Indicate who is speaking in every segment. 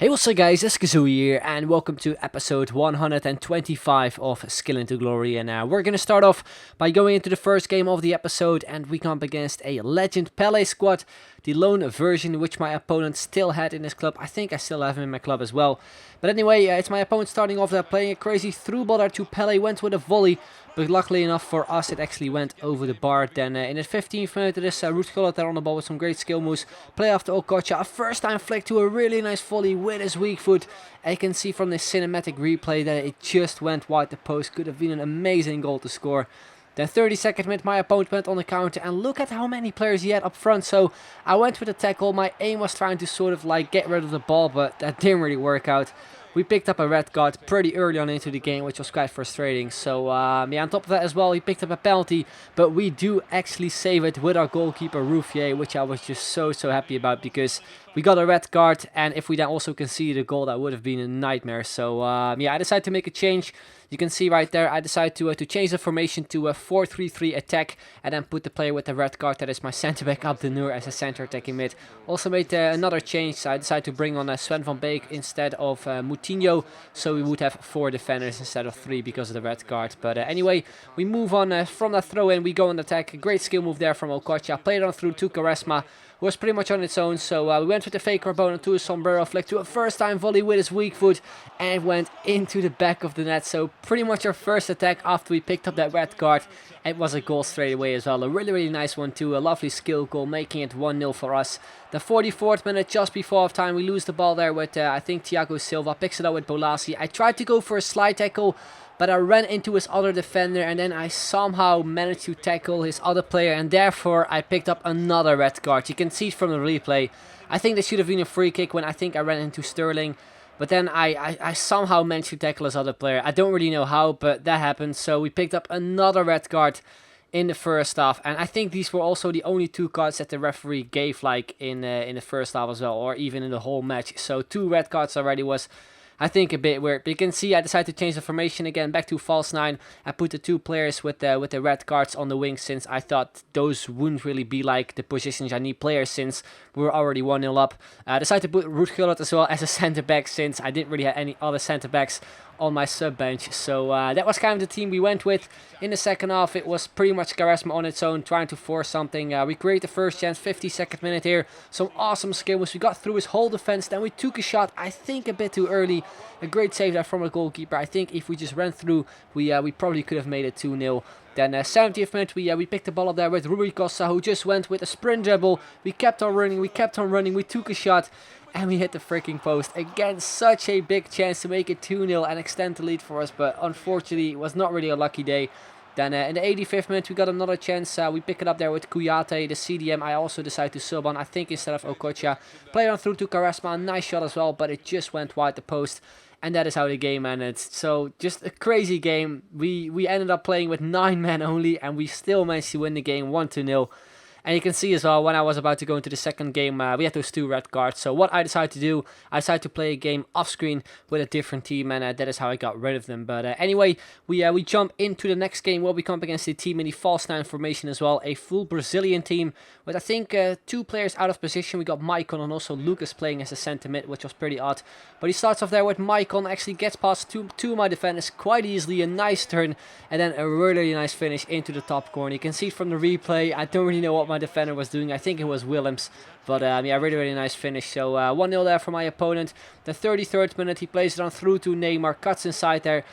Speaker 1: Hey, what's up guys, it's Kazoo here, and welcome to episode 125 of Skill into Glory. And we're gonna start off by going into the first game of the episode, and we come up against a Legend Pele squad, the lone version which my opponent still had in his club. I think I still have him in my club as well. But anyway, it's my opponent starting off there, playing a crazy through ball there to Pele, went with a volley, but luckily enough for us it actually went over the bar. Then in the 15th minute it is Ruud Gullit there on the ball with some great skill moves. Play after Okocha, a first time flick to a really nice volley with his weak foot. And you can see from this cinematic replay that it just went wide the post. Could have been an amazing goal to score. Then 32nd minute my opponent went on the counter, and look at how many players he had up front. So I went with a tackle. My aim was trying to sort of like get rid of the ball, but that didn't really work out. We picked up a red card pretty early on into the game, which was quite frustrating. So yeah, on top of that as well, we picked up a penalty, but we do actually save it with our goalkeeper Ruffier, which I was just so happy about, because we got a red card, and if we then also conceded a goal, that would have been a nightmare. So yeah, I decided to make a change. You can see right there, I decided to change the formation to a 4-3-3 attack, and then put the player with the red card, that is my centre back Abdenur, as a centre attacking mid. Also made another change. So I decided to bring on Sven van Beek instead of Moutinho, so we would have 4 defenders instead of 3 because of the red card. But anyway, we move on from that throw in, we go on attack. A great skill move there from Okocha, played on through to Quaresma, was pretty much on its own. So we went with the fake opponent to a sombrero flick to a first time volley with his weak foot, and it went into the back of the net. So pretty much our first attack after we picked up that red card. It was a goal straight away as well, a really nice one too, a lovely skill goal, making it 1-0 for us. The 44th minute, just before half time, we lose the ball there with I think Thiago Silva, picks it up with Bolasi. I tried to go for a slide tackle, but I ran into his other defender, and then I somehow managed to tackle his other player, and therefore I picked up another red card. You can see it from the replay. I think this should have been a free kick when I think I ran into Sterling, but then I somehow managed to tackle his other player. I don't really know how, but that happened. So we picked up another red card in the first half, and I think these were also the only 2 cards that the referee gave, like in the first half as well, or even in the whole match. So 2 red cards already was, I think, a bit weird. But you can see I decided to change the formation again back to false 9. I put the 2 players with the red cards on the wing, since I thought those wouldn't really be like the positions I need players, since we were already 1-0 up. I decided to put Ruud Gullit as well as a centre back, since I didn't really have any other centre backs on my sub bench. So that was kind of the team we went with. In the second half, it was pretty much Quaresma on its own, trying to force something. We created the first chance, 52nd minute here. Some awesome skill moves. We got through his whole defense, then we took a shot, I think a bit too early. A great save there from a goalkeeper. I think if we just ran through, we probably could have made it 2-0. Then 70th minute, we picked the ball up there with Rui Costa, who just went with a sprint dribble. We kept on running, we took a shot, and we hit the freaking post. Again, such a big chance to make it 2-0 and extend the lead for us, but unfortunately it was not really a lucky day. Then in the 85th minute, we got another chance. We pick it up there with Kouyaté, the CDM. I also decided to sub on, I think, instead of Okocha. Played on through to Quaresma, nice shot as well, but it just went wide the post. And that is how the game ended. So just a crazy game. We ended up playing with 9 men only, and we still managed to win the game 1-0. And you can see as well, when I was about to go into the second game, we had those 2 red cards. So what I decided to do, I decided to play a game off screen with a different team, and that is how I got rid of them. But anyway, we jump into the next game where we come up against the team in the false 9 formation as well. A full Brazilian team with, I think, 2 players out of position. We got Maicon and also Lucas playing as a centre mid, which was pretty odd. But he starts off there with Maicon, actually gets past two of my defenders quite easily. A nice turn, and then a really nice finish into the top corner. You can see it from the replay. I don't really know what my defender was doing. I think it was Willems, but yeah, really nice finish. So 1-0 there for my opponent. The 33rd minute, he plays it on through to Neymar, cuts inside there,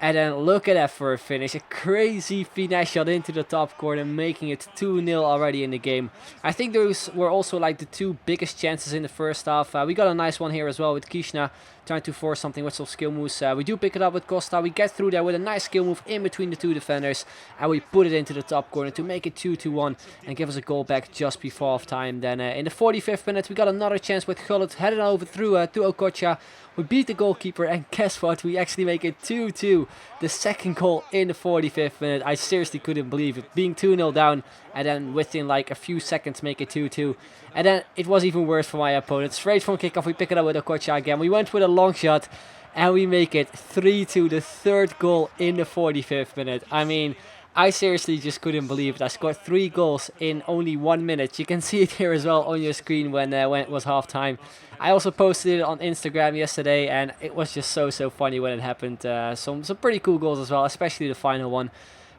Speaker 1: and then look at that for a finish. A crazy finesse shot into the top corner, making it 2-0 already in the game. I think those were also like the 2 biggest chances in the first half. We got a nice one here as well with Kishna, trying to force something with some skill moves. We do pick it up with Costa. We get through there with a nice skill move in between the 2 defenders, and we put it into the top corner to make it 2-1 and give us a goal back just before half time. Then in the 45th minute, we got another chance with Gullit, headed over through to Okocha. We beat the goalkeeper, and guess what? We actually make it 2-2. The second goal in the 45th minute. I seriously couldn't believe it. Being 2-0 down, and then within like a few seconds make it 2-2. And then it was even worse for my opponent. Straight from kickoff, we pick it up with Okocha again. We went with a long shot, and we make it 3-2. The 3rd goal in the 45th minute. I mean, I seriously just couldn't believe it. I scored 3 goals in only 1 minute. You can see it here as well on your screen when it was half time. I also posted it on Instagram yesterday, and it was just so funny when it happened. Some pretty cool goals as well, especially the final one.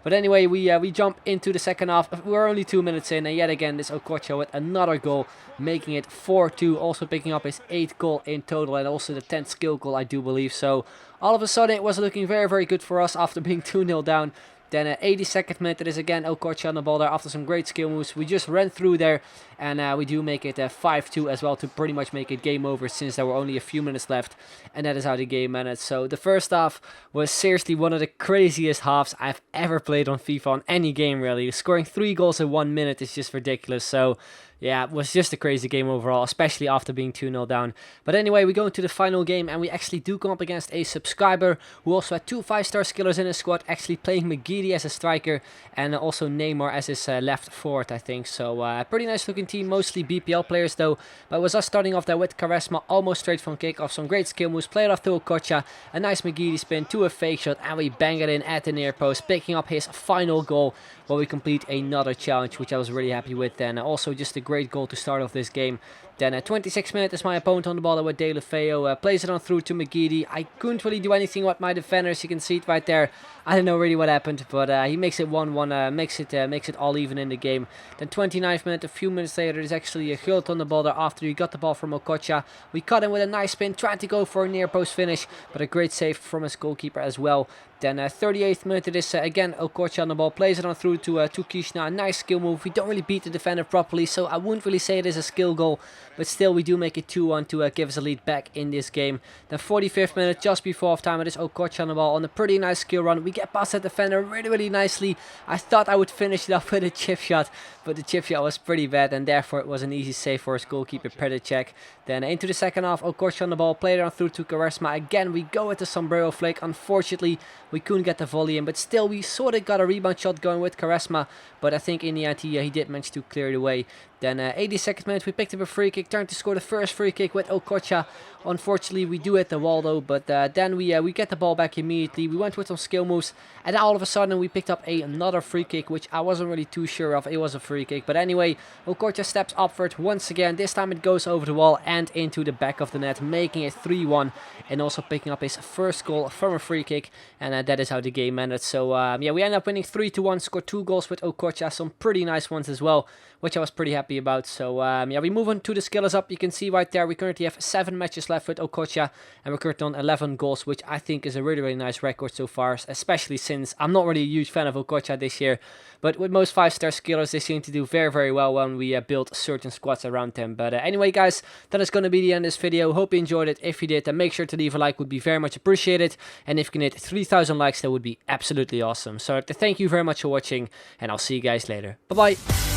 Speaker 1: But anyway, we jump into the second half. We're only 2 minutes in, and yet again this Okocha with another goal, making it 4-2. Also picking up his 8th goal in total, and also the 10th skill goal, I do believe. So all of a sudden it was looking very good for us after being 2-0 down. Then 82nd minute, it is again Okocha on the ball there after some great skill moves. We just ran through there, and we do make it 5-2 as well to pretty much make it game over, since there were only a few minutes left, and that is how the game ended. So the first half was seriously one of the craziest halves I've ever played on FIFA, on any game really. Scoring 3 goals in 1 minute is just ridiculous. So yeah, it was just a crazy game overall, especially after being 2-0 down. But anyway, we go into the final game, and we actually do come up against a subscriber who also had 2 5-star skillers in his squad, actually playing McGeady as a striker and also Neymar as his left forward, I think. So pretty nice looking team, mostly BPL players though. But it was us starting off there with Charisma, almost straight from kickoff. Some great skill moves, played off to Okocha, a nice McGeady spin to a fake shot, and we bang it in at the near post, picking up his final goal while we complete another challenge, which I was really happy with. And also just a great goal to start off this game. Then at 26 minutes is my opponent on the ball with De La Feo, plays it on through to McGeady. I couldn't really do anything with my defenders, you can see it right there. I don't know really what happened, but he makes it 1-1, makes it all even in the game. Then 29th minute, a few minutes later, there's actually a Gult on the ball there after he got the ball from Okocha. We cut him with a nice spin, trying to go for a near post finish, but a great save from his goalkeeper as well. Then 38th minute, it is again Okocha on the ball, plays it on through to Kishna. A nice skill move. We don't really beat the defender properly, so I wouldn't really say it is a skill goal, but still we do make it 2-1 to give us a lead back in this game. Then 45th minute, just before half time, it is Okocha on the ball on a pretty nice skill run. We get past that defender really nicely. I thought I would finish it off with a chip shot, but the chip shot was pretty bad, and therefore it was an easy save for his goalkeeper Predicek. Then into the second half, Okocha on the ball, played it on through to Charisma. Again, we go with the sombrero flick. Unfortunately, we couldn't get the volley in, but still we sort of got a rebound shot going with Charisma, but I think in the end he did manage to clear it away. Then 82nd minute, we picked up a free kick, trying to score the first free kick with Okocha. Unfortunately, we do hit the wall though, but then we get the ball back immediately. We went with some skill moves, and all of a sudden we picked up another free kick, which I wasn't really too sure of. It was a free kick, but anyway, Okocha steps up for it once again. This time it goes over the wall and into the back of the net, making it 3-1, and also picking up his first goal from a free kick, and that is how the game ended. So yeah, we end up winning 3-1, scored 2 goals with Okocha, some pretty nice ones as well, which I was pretty happy about. So yeah, we move on to the skillers up. You can see right there we currently have 7 matches left with Okocha, and we're currently on 11 goals, which I think is a really nice record so far, especially since I'm not really a huge fan of Okocha this year, but with most 5-star skillers they seem to do very well when we build certain squads around them. But anyway guys, that is going to be the end of this video. Hope you enjoyed it. If you did, then make sure to leave a like, would be very much appreciated, and if you can hit 3,000 likes, that would be absolutely awesome. So I'd like to thank you very much for watching, and I'll see you guys later. Bye bye.